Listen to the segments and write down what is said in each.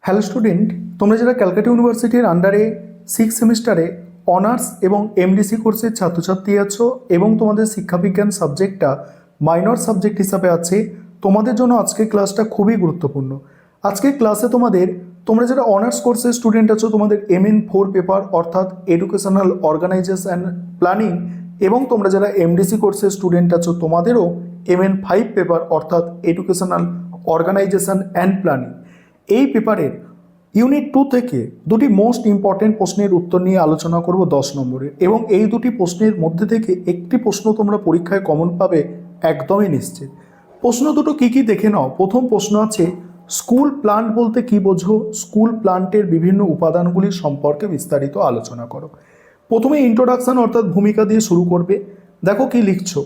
Hello student, তোমরা যারা ক্যালকাটা ইউনিভার্সিটির আন্ডারে 6 সেমিস্টারে অনার্স এবং এমডিসি কোর্সের ছাত্রছাত্রী আছো এবং তোমাদের শিক্ষাবিজ্ঞান সাবজেক্টটা মাইনর সাবজেক্ট হিসাবে আছে, তোমাদের জন্য আজকের ক্লাসটা খুবই গুরুত্বপূর্ণ। আজকের ক্লাসে তোমরা যারা অনার্স কোর্সের স্টুডেন্ট আছো, তোমাদের MN4 পেপার অর্থাৎ এডুকেশনাল অর্গানাইজেশন অ্যান্ড প্ল্যানিং, এবং তোমরা যারা এমডিসি কোর্সের স্টুডেন্ট আছো তোমাদেরও MN5 পেপার অর্থাৎ এডুকেশনাল অর্গানাইজেশন অ্যান্ড প্ল্যানিং, এই পেপারের ইউনিট 2 থেকে দুটি মোস্ট ইম্পর্টেন্ট প্রশ্নের উত্তর নিয়ে আলোচনা করব 10 নম্বরের। এবং এই দুটি প্রশ্নের মধ্যে থেকে একটি প্রশ্ন তোমরা পরীক্ষায় কমন পাবে একদমই নিশ্চিত। প্রশ্ন দুটো কী কী দেখে নাও। প্রথম প্রশ্ন আছে, স্কুল প্লান্ট বলতে কী বোঝো? স্কুল প্লান্টের বিভিন্ন উপাদানগুলি সম্পর্কে বিস্তারিত আলোচনা করো। প্রথমে ইন্ট্রোডাকশন অর্থাৎ ভূমিকা দিয়ে শুরু করবে। দেখো কি লিখছো,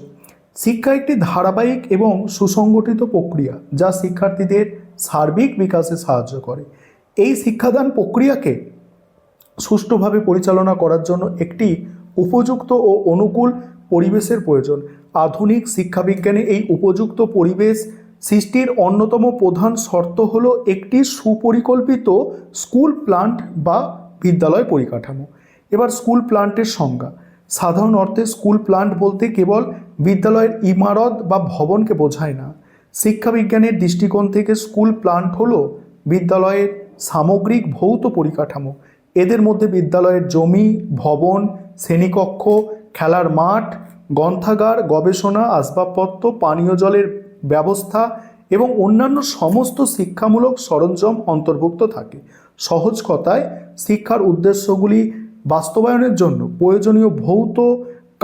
শিক্ষা একটি ধারাবাহিক এবং সুসংগঠিত প্রক্রিয়া যা শিক্ষার্থীদের সার্বিক বিকাশে সাহায্য করে। এই শিক্ষাদান প্রক্রিয়াকে সুষ্ঠুভাবে পরিচালনা করার জন্য একটি উপযুক্ত ও অনুকূল পরিবেশের প্রয়োজন। আধুনিক শিক্ষাবিজ্ঞানে এই উপযুক্ত পরিবেশ সৃষ্টির অন্যতম প্রধান শর্ত হলো একটি সুপরিকল্পিত স্কুল প্লান্ট বা বিদ্যালয় পরিকাঠামো। এবার স্কুল প্লান্টের সংজ্ঞা। সাধারণ অর্থে স্কুল প্লান্ট বলতে কেবল বিদ্যালয়ের ইমারত বা ভবনকে বোঝায় না। শিক্ষাবিজ্ঞানের দৃষ্টিকোণ থেকে স্কুল প্লান্ট হলো বিদ্যালয়ের সামগ্রিক ভৌত পরিকাঠামো। এদের মধ্যে বিদ্যালয়ের জমি, ভবন, শ্রেণীকক্ষ, খেলার মাঠ, গ্রন্থাগার, গবেষণা, আসবাবপত্র, পানীয় জলের ব্যবস্থা এবং অন্যান্য সমস্ত শিক্ষামূলক সরঞ্জাম অন্তর্ভুক্ত থাকে। সহজ কথায়, শিক্ষার উদ্দেশ্যগুলি বাস্তবায়নের জন্য প্রয়োজনীয় ভৌত,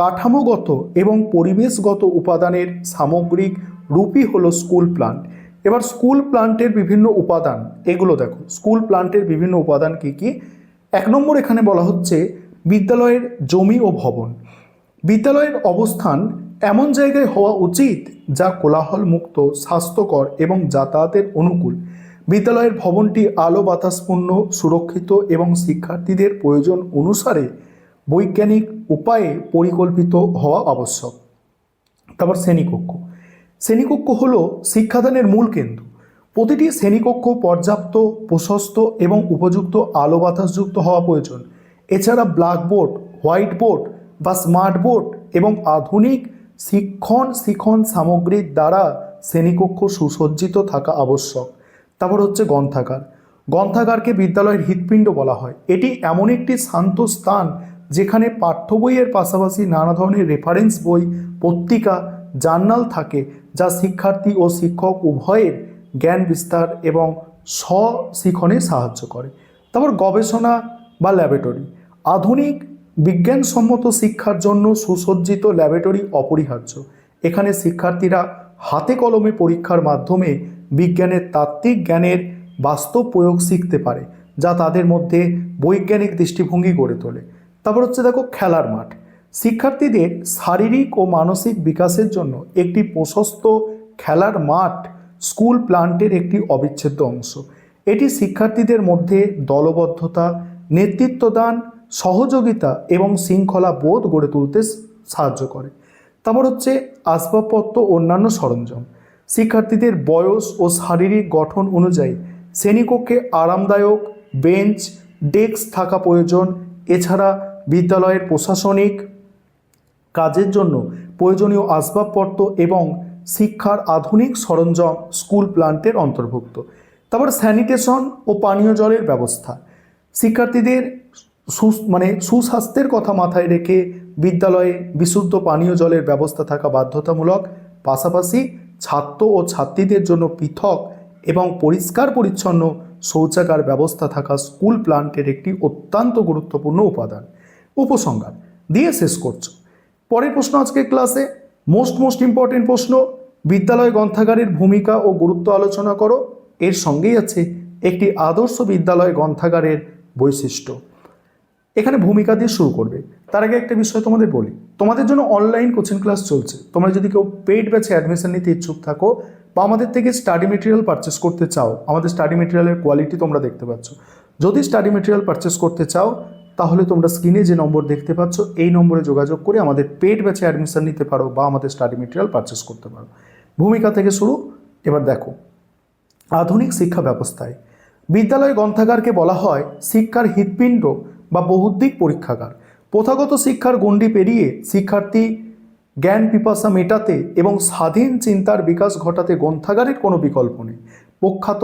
কাঠামোগত এবং পরিবেশগত উপাদানের সামগ্রিক রূপই হলো স্কুল প্লান্ট। এবার স্কুল প্লান্টের বিভিন্ন উপাদান, এগুলো দেখো। স্কুল প্লান্টের বিভিন্ন উপাদান কী কী? 1 নম্বর এখানে বলা হচ্ছে বিদ্যালয়ের জমি ও ভবন। বিদ্যালয়ের অবস্থান এমন জায়গায় হওয়া উচিত যা কোলাহল মুক্ত, স্বাস্থ্যকর এবং যাতায়াতের অনুকূল। বিদ্যালয়ের ভবনটি আলো বাতাসপূর্ণ, সুরক্ষিত এবং শিক্ষার্থীদের প্রয়োজন অনুসারে বৈজ্ঞানিক উপায়ে পরিকল্পিত হওয়া আবশ্যক। তারপর শ্রেণীকক্ষ। শ্রেণীকক্ষ হলো শিক্ষাদানের মূল কেন্দ্র। প্রতিটি শ্রেণীকক্ষ পর্যাপ্ত, প্রশস্ত এবং উপযুক্ত আলো বাতাসযুক্ত হওয়া প্রয়োজন। এছাড়া ব্ল্যাকবোর্ড, হোয়াইট বোর্ড বা স্মার্ট বোর্ড এবং আধুনিক শিক্ষণ সামগ্রীর দ্বারা শ্রেণীকক্ষ সুসজ্জিত থাকা আবশ্যক। তারপর হচ্ছে গ্রন্থাগার। গ্রন্থাগারকে বিদ্যালয়ের হৃৎপিণ্ড বলা হয়। এটি এমন একটি শান্ত স্থান যেখানে পাঠ্য বইয়ের পাশাপাশি নানা ধরনের রেফারেন্স বই, পত্রিকা, জার্নাল থাকে, যা শিক্ষার্থী ও শিক্ষক উভয়ের জ্ঞান বিস্তার এবং স্বশিক্ষণে সাহায্য করে। তারপর গবেষণা বা ল্যাবরেটরি। আধুনিক বিজ্ঞানসম্মত শিক্ষার জন্য সুসজ্জিত ল্যাবরেটরি অপরিহার্য। এখানে শিক্ষার্থীরা হাতে কলমে পরীক্ষার মাধ্যমে বিজ্ঞানের তাত্ত্বিক জ্ঞানের বাস্তব প্রয়োগ শিখতে পারে, যা তাদের মধ্যে বৈজ্ঞানিক দৃষ্টিভঙ্গি গড়ে তোলে। তারপর হচ্ছে দেখো খেলার মাঠ। শিক্ষার্থীদের শারীরিক ও মানসিক বিকাশের জন্য একটি প্রশস্ত খেলার মাঠ স্কুল প্লান্টের একটি অবিচ্ছেদ্য অংশ। এটি শিক্ষার্থীদের মধ্যে দলবদ্ধতা, নেতৃত্বদান, সহযোগিতা এবং শৃঙ্খলা বোধ গড়ে তুলতে সাহায্য করে। তারপর হচ্ছে আসবাবপত্র, অন্যান্য সরঞ্জাম। শিক্ষার্থীদের বয়স ও শারীরিক গঠন অনুযায়ী শ্রেণীকক্ষে আরামদায়ক বেঞ্চ, ডেস্ক থাকা প্রয়োজন। এছাড়া বিদ্যালয়ের প্রশাসনিক কাজের জন্য প্রয়োজনীয় আসবাবপত্র এবং শিক্ষার আধুনিক সরঞ্জাম স্কুল প্লান্টের অন্তর্ভুক্ত। তারপর স্যানিটেশন ও পানীয় জলের ব্যবস্থা। শিক্ষার্থীদের সুস্বাস্থ্যের কথা মাথায় রেখে বিদ্যালয়ে বিশুদ্ধ পানীয় জলের ব্যবস্থা থাকা বাধ্যতামূলক। পাশাপাশি ছাত্র ও ছাত্রীদের জন্য পৃথক এবং পরিষ্কার পরিচ্ছন্ন শৌচাগার ব্যবস্থা থাকা স্কুল প্লান্টের একটি অত্যন্ত গুরুত্বপূর্ণ উপাদান। উপসংহার দিয়ে শেষ করছো। পরের প্রশ্ন আজকের ক্লাসে মোস্ট ইম্পর্টেন্ট প্রশ্ন, বিদ্যালয় গ্রন্থাগারের ভূমিকা ও গুরুত্ব আলোচনা করো। এর সঙ্গেই আছে একটি আদর্শ বিদ্যালয় গ্রন্থাগারের বৈশিষ্ট্য। এখানে ভূমিকা দিয়ে শুরু করবে। তার আগে একটা বিষয় তোমাদের বলি, তোমাদের জন্য অনলাইন কোচিং ক্লাস চলছে। তোমরা যদি কেউ পেইড ব্যাচে অ্যাডমিশন নিতে ইচ্ছুক থাকো বা আমাদের থেকে স্টাডি মেটেরিয়াল পারচেস করতে চাও, আমাদের স্টাডি মেটেরিয়ালের কোয়ালিটি তোমরা দেখতে পাচ্ছ। যদি স্টাডি মেটেরিয়াল পারচেস করতে চাও তাহলে তোমরা স্ক্রিনে যে নম্বর দেখতে পাচ্ছ এই নম্বরে যোগাযোগ করে আমাদের পেইড ব্যাচে অ্যাডমিশন নিতে পারো বা আমাদের স্টাডি মেটেরিয়াল পারচেস করতে পারো। ভূমিকা থেকে শুরু। এবার দেখো, আধুনিক শিক্ষা ব্যবস্থায় বিদ্যালয় গ্রন্থাগারকে বলা হয় শিক্ষার হৃৎপিণ্ড বা বহুদিক পরীক্ষাগার। প্রথাগত শিক্ষার গণ্ডি পেরিয়ে শিক্ষার্থী জ্ঞান পিপাসা মেটাতে এবং স্বাধীন চিন্তার বিকাশ ঘটাতে গ্রন্থাগারের কোনো বিকল্প নেই। প্রখ্যাত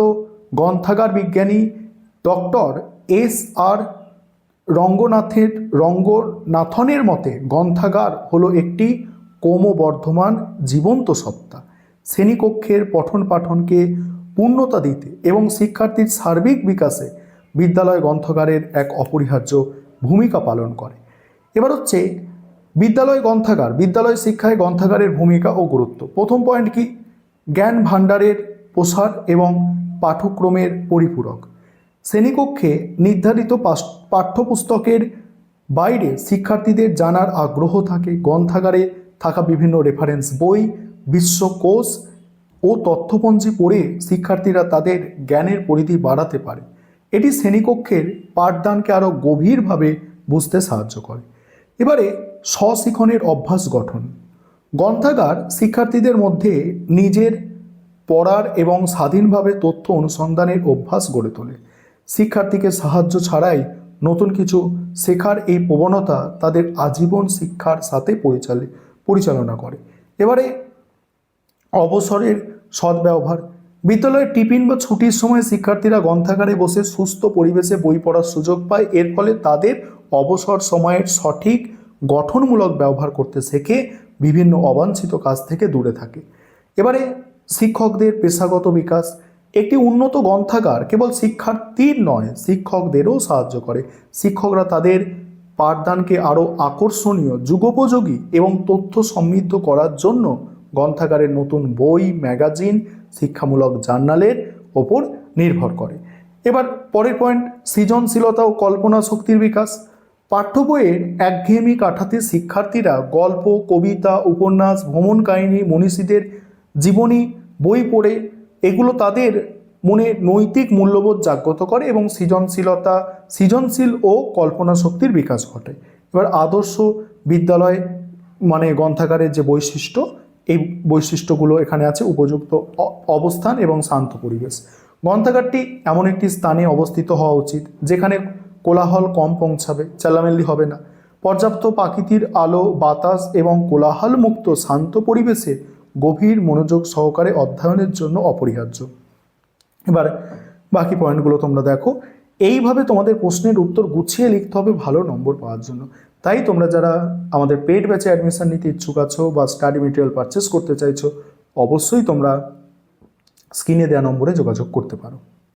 গ্রন্থাগার বিজ্ঞানী ডক্টর S.R. রঙ্গনাথনের মতে গ্রন্থাগার হলো একটি ক্রমবর্ধমান জীবন্ত সত্তা। শ্রেণীকক্ষের পঠন পাঠনকে পূর্ণতা দিতে এবং শিক্ষার্থীর সার্বিক বিকাশে বিদ্যালয় গ্রন্থাগারের এক অপরিহার্য ভূমিকা পালন করে। এবার হচ্ছে বিদ্যালয় গ্রন্থাগার, বিদ্যালয় শিক্ষায় গ্রন্থাগারের ভূমিকা ও গুরুত্ব। প্রথম পয়েন্ট কি? জ্ঞান ভাণ্ডারের প্রসার এবং পাঠ্যক্রমের পরিপূরক। শ্রেণীকক্ষে নির্ধারিত পাঠ্যপুস্তকের বাইরে শিক্ষার্থীদের জানার আগ্রহ থাকে। গ্রন্থাগারে থাকা বিভিন্ন রেফারেন্স বই, বিশ্বকোষ ও তথ্যপঞ্জি পড়ে শিক্ষার্থীরা তাদের জ্ঞানের পরিধি বাড়াতে পারে। এটি শ্রেণীকক্ষের পাঠদানকে আরও গভীরভাবে বুঝতে সাহায্য করে। এবারে স্বশিক্ষণের অভ্যাস গঠন। গ্রন্থাগার শিক্ষার্থীদের মধ্যে নিজের পড়ার এবং স্বাধীনভাবে তথ্য অনুসন্ধানের অভ্যাস গড়ে তোলে। শিক্ষার্থীকে সাহায্য ছাড়াই নতুন কিছু শেখার এই প্রবণতা তাদের আজীবন শিক্ষার সাথে পরিচালনা করে। এবারে অবসরের সদ্ব্যবহার। বিদ্যালয়ের টিফিন বা ছুটির সময় শিক্ষার্থীরা গ্রন্থাগারে বসে সুস্থ পরিবেশে বই পড়ার সুযোগ পায়। এর ফলে তাদের অবসর সময়ের সঠিক গঠনমূলক ব্যবহার করতে শেখে, বিভিন্ন অবাঞ্ছিত কাজ থেকে দূরে থাকে। এবারে শিক্ষকদের পেশাগত বিকাশ। একটি উন্নত গ্রন্থাগার কেবল শিক্ষার্থীর নয়, শিক্ষকদেরও সাহায্য করে। শিক্ষকরা তাদের পাঠদানকে আরও আকর্ষণীয়, যুগোপযোগী এবং তথ্য সমৃদ্ধ করার জন্য গ্রন্থাগারের নতুন বই, ম্যাগাজিন, শিক্ষামূলক জার্নালের ওপর নির্ভর করে। এবার পরের পয়েন্ট, সৃজনশীলতা ও কল্পনা শক্তির বিকাশ। পাঠ্য বইয়ের একঘেয়েমি কাটাতে শিক্ষার্থীরা গল্প, কবিতা, উপন্যাস, ভ্রমণ কাহিনী, মনীষীদের জীবনী বই পড়ে এগুলো তাদের মনে নৈতিক মূল্যবোধ জাগ্রত করে এবং সৃজনশীল ও কল্পনা শক্তির বিকাশ ঘটে। এবার আদর্শ বিদ্যালয় মানে গ্রন্থাগারের যে বৈশিষ্ট্য, এই বৈশিষ্ট্যগুলো এখানে আছে। উপযুক্ত অবস্থান এবং শান্ত পরিবেশ। গ্রন্থাগারটি এমন একটি স্থানে অবস্থিত হওয়া উচিত যেখানে কোলাহল কম পৌঁছাবে, চেলামেলি হবে না। পর্যাপ্ত প্রাকৃতিক আলো, বাতাস এবং কোলাহল মুক্ত শান্ত পরিবেশে গভীর মনোযোগ সহকারে অধ্যয়নের জন্য অপরিহার্য। এবার বাকি পয়েন্টগুলো তোমরা দেখো। এইভাবে তোমাদের প্রশ্নের উত্তর গুছিয়ে লিখতে হবে ভালো নম্বর পাওয়ার জন্য। তাই তোমরা যারা আমাদের পেইড ব্যাচে অ্যাডমিশন নিতে ইচ্ছুক আছো বা স্টাডি মেটেরিয়াল পারচেস করতে চাইছো, অবশ্যই তোমরা স্ক্রিনে দেওয়া নম্বরে যোগাযোগ করতে পারো।